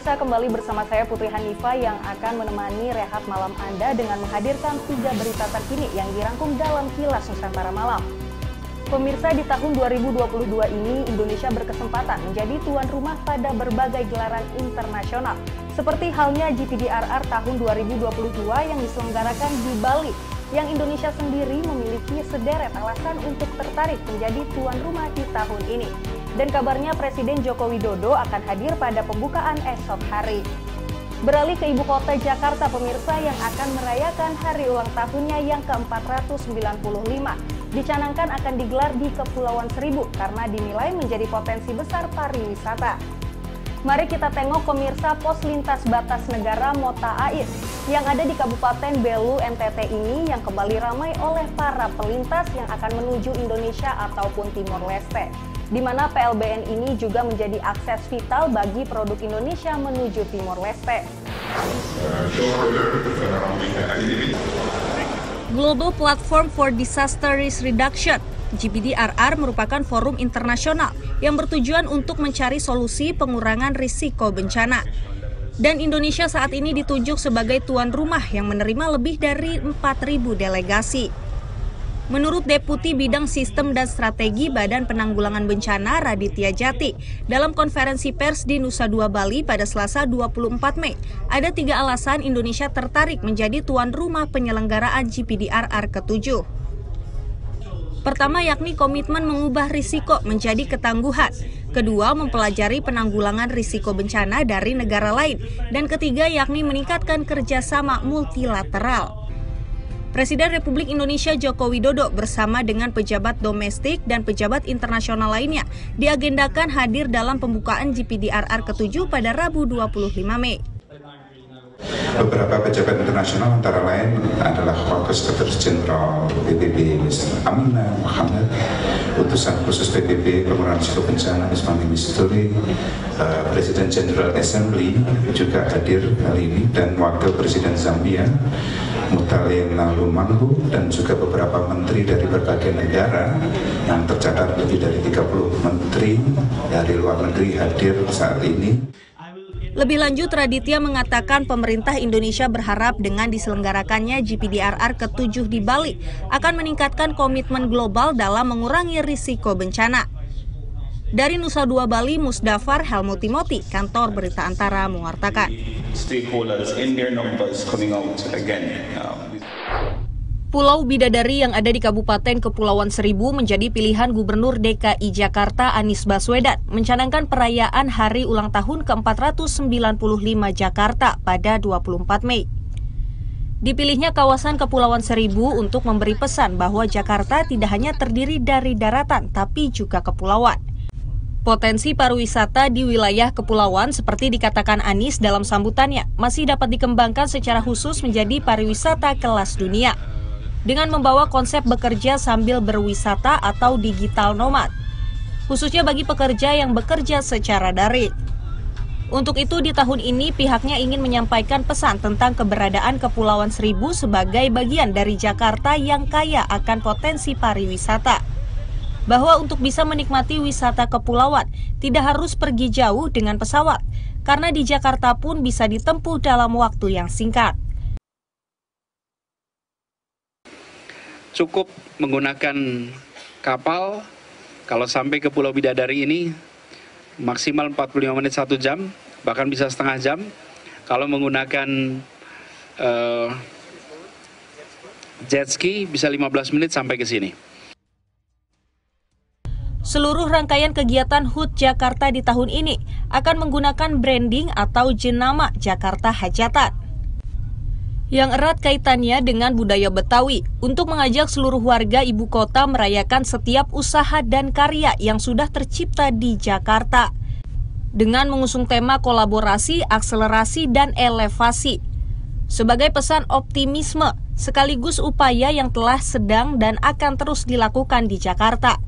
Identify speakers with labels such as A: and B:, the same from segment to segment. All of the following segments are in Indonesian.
A: Pemirsa, kembali bersama saya Putri Hanifa yang akan menemani rehat malam Anda dengan menghadirkan 3 berita terkini yang dirangkum dalam Kilas Nusantara Malam. Pemirsa, di tahun 2022 ini Indonesia berkesempatan menjadi tuan rumah pada berbagai gelaran internasional, seperti halnya GPDRR tahun 2022 yang diselenggarakan di Bali, yang Indonesia sendiri memiliki sederet alasan untuk tertarik menjadi tuan rumah di tahun ini. Dan kabarnya Presiden Joko Widodo akan hadir pada pembukaan esok hari. Beralih ke ibu kota Jakarta, pemirsa, yang akan merayakan hari ulang tahunnya yang ke-495. Dicanangkan akan digelar di Kepulauan Seribu karena dinilai menjadi potensi besar pariwisata. Mari kita tengok, pemirsa, pos lintas batas negara Mota Ais yang ada di Kabupaten Belu, NTT ini yang kembali ramai oleh para pelintas yang akan menuju Indonesia ataupun Timor Leste, di mana PLBN ini juga menjadi akses vital bagi produk Indonesia menuju Timor Leste.
B: Global Platform for Disaster Risk Reduction (GPDRR) merupakan forum internasional yang bertujuan untuk mencari solusi pengurangan risiko bencana. Dan Indonesia saat ini ditunjuk sebagai tuan rumah yang menerima lebih dari 4.000 delegasi. Menurut Deputi Bidang Sistem dan Strategi Badan Penanggulangan Bencana Raditya Jati, dalam konferensi pers di Nusa Dua Bali pada Selasa 24 Mei, ada 3 alasan Indonesia tertarik menjadi tuan rumah penyelenggaraan GPDRR ke-7. Pertama, yakni komitmen mengubah risiko menjadi ketangguhan. Kedua, mempelajari penanggulangan risiko bencana dari negara lain. Dan ketiga, yakni meningkatkan kerjasama multilateral. Presiden Republik Indonesia Joko Widodo bersama dengan pejabat domestik dan pejabat internasional lainnya diagendakan hadir dalam pembukaan GPDRR ke-7 pada Rabu 25 Mei.
C: Beberapa pejabat internasional antara lain adalah Wakil Sekretaris Jenderal PBB Mr. Amina Mohamad, Utusan Khusus PBB Pengurangan Risiko Bencana Ismani Misturi, Presiden Jenderal Assembly juga hadir kali ini, dan Wakil Presiden Zambia Mutale Nalumangku, dan juga beberapa menteri dari berbagai negara yang tercatat lebih dari 30 menteri dari luar negeri hadir saat ini.
B: Lebih lanjut, Raditya mengatakan pemerintah Indonesia berharap dengan diselenggarakannya GPDRR ke-7 di Bali akan meningkatkan komitmen global dalam mengurangi risiko bencana. Dari Nusa Dua Bali, Musdafar Helmut Timoti, Kantor Berita Antara mewartakan. Pulau Bidadari yang ada di Kabupaten Kepulauan Seribu menjadi pilihan Gubernur DKI Jakarta Anies Baswedan mencanangkan perayaan Hari Ulang Tahun ke-495 Jakarta pada 24 Mei. Dipilihnya kawasan Kepulauan Seribu untuk memberi pesan bahwa Jakarta tidak hanya terdiri dari daratan tapi juga kepulauan. Potensi pariwisata di wilayah kepulauan seperti dikatakan Anies dalam sambutannya masih dapat dikembangkan secara khusus menjadi pariwisata kelas dunia, dengan membawa konsep bekerja sambil berwisata atau digital nomad, khususnya bagi pekerja yang bekerja secara daring. Untuk itu, di tahun ini pihaknya ingin menyampaikan pesan tentang keberadaan Kepulauan Seribu sebagai bagian dari Jakarta yang kaya akan potensi pariwisata. Bahwa untuk bisa menikmati wisata kepulauan, tidak harus pergi jauh dengan pesawat, karena di Jakarta pun bisa ditempuh dalam waktu yang singkat.
D: Cukup menggunakan kapal, kalau sampai ke Pulau Bidadari ini maksimal 45 menit 1 jam, bahkan bisa setengah jam. Kalau menggunakan jet ski bisa 15 menit sampai ke sini.
B: Seluruh rangkaian kegiatan HUT Jakarta di tahun ini akan menggunakan branding atau jenama Jakarta Hajatan, yang erat kaitannya dengan budaya Betawi untuk mengajak seluruh warga ibu kota merayakan setiap usaha dan karya yang sudah tercipta di Jakarta dengan mengusung tema kolaborasi, akselerasi, dan elevasi sebagai pesan optimisme sekaligus upaya yang telah sedang dan akan terus dilakukan di Jakarta.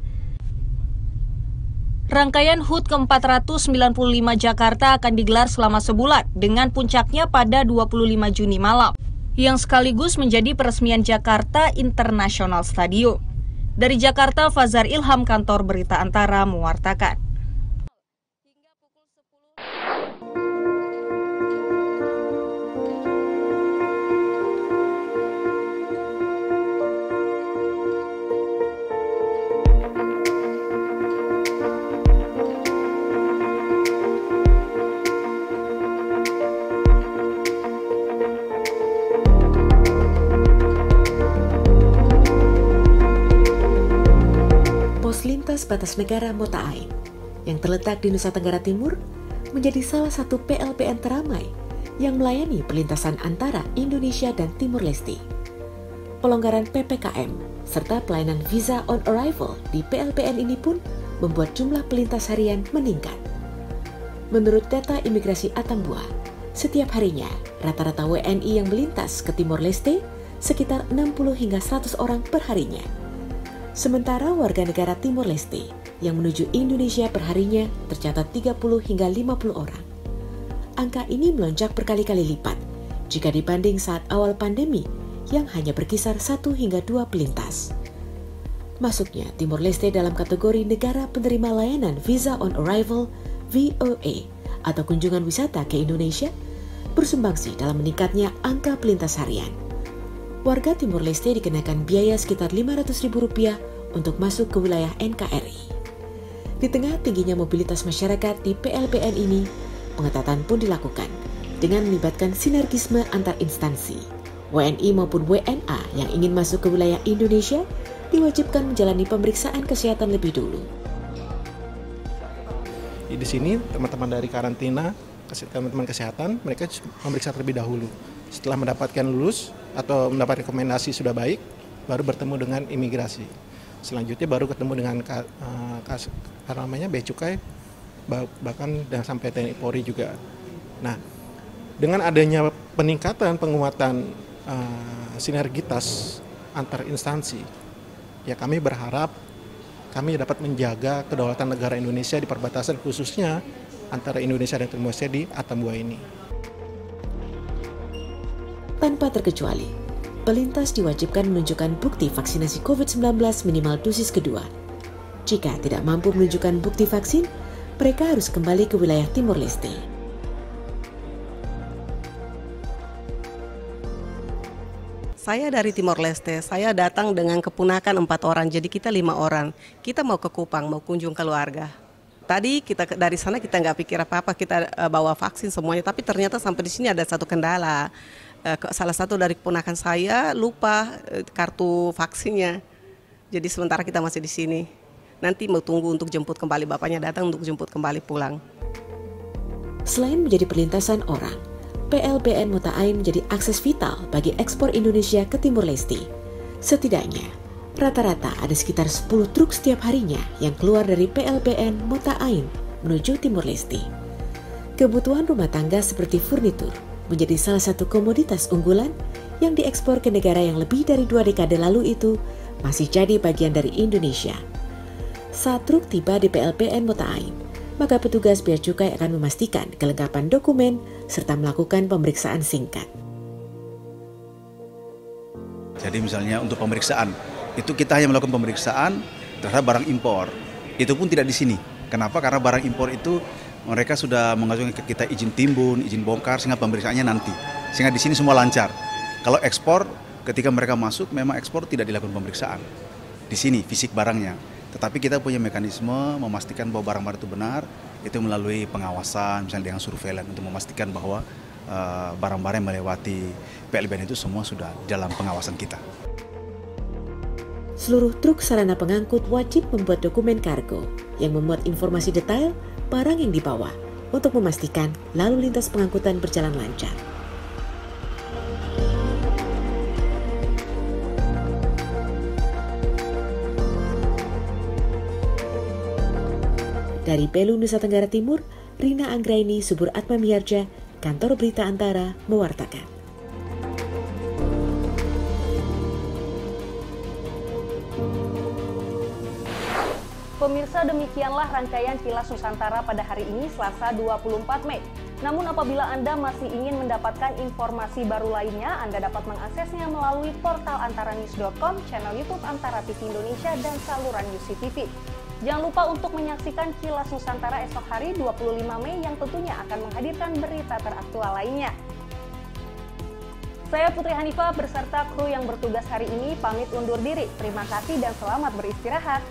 B: Rangkaian HUT ke-495 Jakarta akan digelar selama sebulan dengan puncaknya pada 25 Juni malam, yang sekaligus menjadi peresmian Jakarta International Stadium. Dari Jakarta, Fazar Ilham, Kantor Berita Antara mewartakan.
E: batas negara Mota Ain, yang terletak di Nusa Tenggara Timur, menjadi salah satu PLBN teramai yang melayani perlintasan antara Indonesia dan Timur Leste. Pelonggaran PPKM serta pelayanan visa on arrival di PLBN ini pun membuat jumlah pelintas harian meningkat. Menurut data imigrasi Atambua, setiap harinya rata-rata WNI yang melintas ke Timor Leste sekitar 60 hingga 100 orang per harinya. Sementara warga negara Timor Leste yang menuju Indonesia perharinya tercatat 30 hingga 50 orang. Angka ini melonjak berkali-kali lipat jika dibanding saat awal pandemi yang hanya berkisar 1 hingga 2 pelintas. Masuknya Timor Leste dalam kategori negara penerima layanan Visa on Arrival VOA atau kunjungan wisata ke Indonesia bersumbangsi dalam meningkatnya angka pelintas harian. Warga Timor Leste dikenakan biaya sekitar Rp500.000 untuk masuk ke wilayah NKRI. Di tengah tingginya mobilitas masyarakat di PLBN ini, pengetatan pun dilakukan dengan melibatkan sinergisme antar instansi. WNI maupun WNA yang ingin masuk ke wilayah Indonesia diwajibkan menjalani pemeriksaan kesehatan lebih dulu.
F: Di sini teman-teman dari karantina, teman-teman kesehatan, mereka memeriksa terlebih dahulu. Setelah mendapatkan lulus atau mendapat rekomendasi sudah baik, baru bertemu dengan imigrasi. Selanjutnya baru ketemu dengan Bea Cukai, bahkan dan sampai TNI Polri juga. Nah, dengan adanya peningkatan penguatan sinergitas antar instansi, ya kami berharap kami dapat menjaga kedaulatan negara Indonesia di perbatasan, khususnya antara Indonesia dan Timor Leste di Atambua ini.
E: Tanpa terkecuali, pelintas diwajibkan menunjukkan bukti vaksinasi COVID-19 minimal dosis kedua. Jika tidak mampu menunjukkan bukti vaksin, mereka harus kembali ke wilayah Timor Leste.
G: Saya dari Timor Leste, saya datang dengan keponakan 4 orang, jadi kita 5 orang. Kita mau ke Kupang, mau kunjung keluarga. Tadi kita dari sana kita nggak pikir apa-apa, kita bawa vaksin semuanya, tapi ternyata sampai di sini ada satu kendala. Salah satu dari keponakan saya lupa kartu vaksinnya. Jadi sementara kita masih di sini. Nanti mau tunggu untuk jemput kembali, bapaknya datang untuk jemput kembali pulang.
E: Selain menjadi perlintasan orang, PLBN Mota Ain menjadi akses vital bagi ekspor Indonesia ke Timor Leste. Setidaknya, rata-rata ada sekitar 10 truk setiap harinya yang keluar dari PLBN Mota Ain menuju Timor Leste. Kebutuhan rumah tangga seperti furnitur menjadi salah satu komoditas unggulan yang diekspor ke negara yang lebih dari 2 dekade lalu itu masih jadi bagian dari Indonesia. Saat truk tiba di PLBN Mota Ain, maka petugas Bea Cukai akan memastikan kelengkapan dokumen serta melakukan pemeriksaan singkat.
H: Jadi misalnya untuk pemeriksaan, itu kita hanya melakukan pemeriksaan terhadap barang impor. Itu pun tidak di sini. Kenapa? Karena barang impor itu mereka sudah mengajukan ke kita izin timbun, izin bongkar, sehingga pemeriksaannya nanti. Sehingga di sini semua lancar. Kalau ekspor, ketika mereka masuk, memang ekspor tidak dilakukan pemeriksaan. Di sini, fisik barangnya. Tetapi kita punya mekanisme memastikan bahwa barang-barang itu benar, itu melalui pengawasan, misalnya dengan surveillance, untuk memastikan bahwa barang-barang yang melewati PLBN itu semua sudah dalam pengawasan kita.
E: Seluruh truk sarana pengangkut wajib membuat dokumen kargo yang memuat informasi detail barang yang dibawa untuk memastikan lalu lintas pengangkutan berjalan lancar. Dari Belu, Nusa Tenggara Timur, Rina Anggraini, Subur Atmamiharja, Kantor Berita Antara, mewartakan.
A: Pemirsa, demikianlah rangkaian Kilas Nusantara pada hari ini, Selasa 24 Mei. Namun apabila Anda masih ingin mendapatkan informasi baru lainnya, Anda dapat mengaksesnya melalui portal antaranews.com, channel YouTube Antara TV Indonesia, dan saluran UCTV. Jangan lupa untuk menyaksikan Kilas Nusantara esok hari 25 Mei yang tentunya akan menghadirkan berita teraktual lainnya. Saya Putri Hanifah beserta kru yang bertugas hari ini pamit undur diri. Terima kasih dan selamat beristirahat.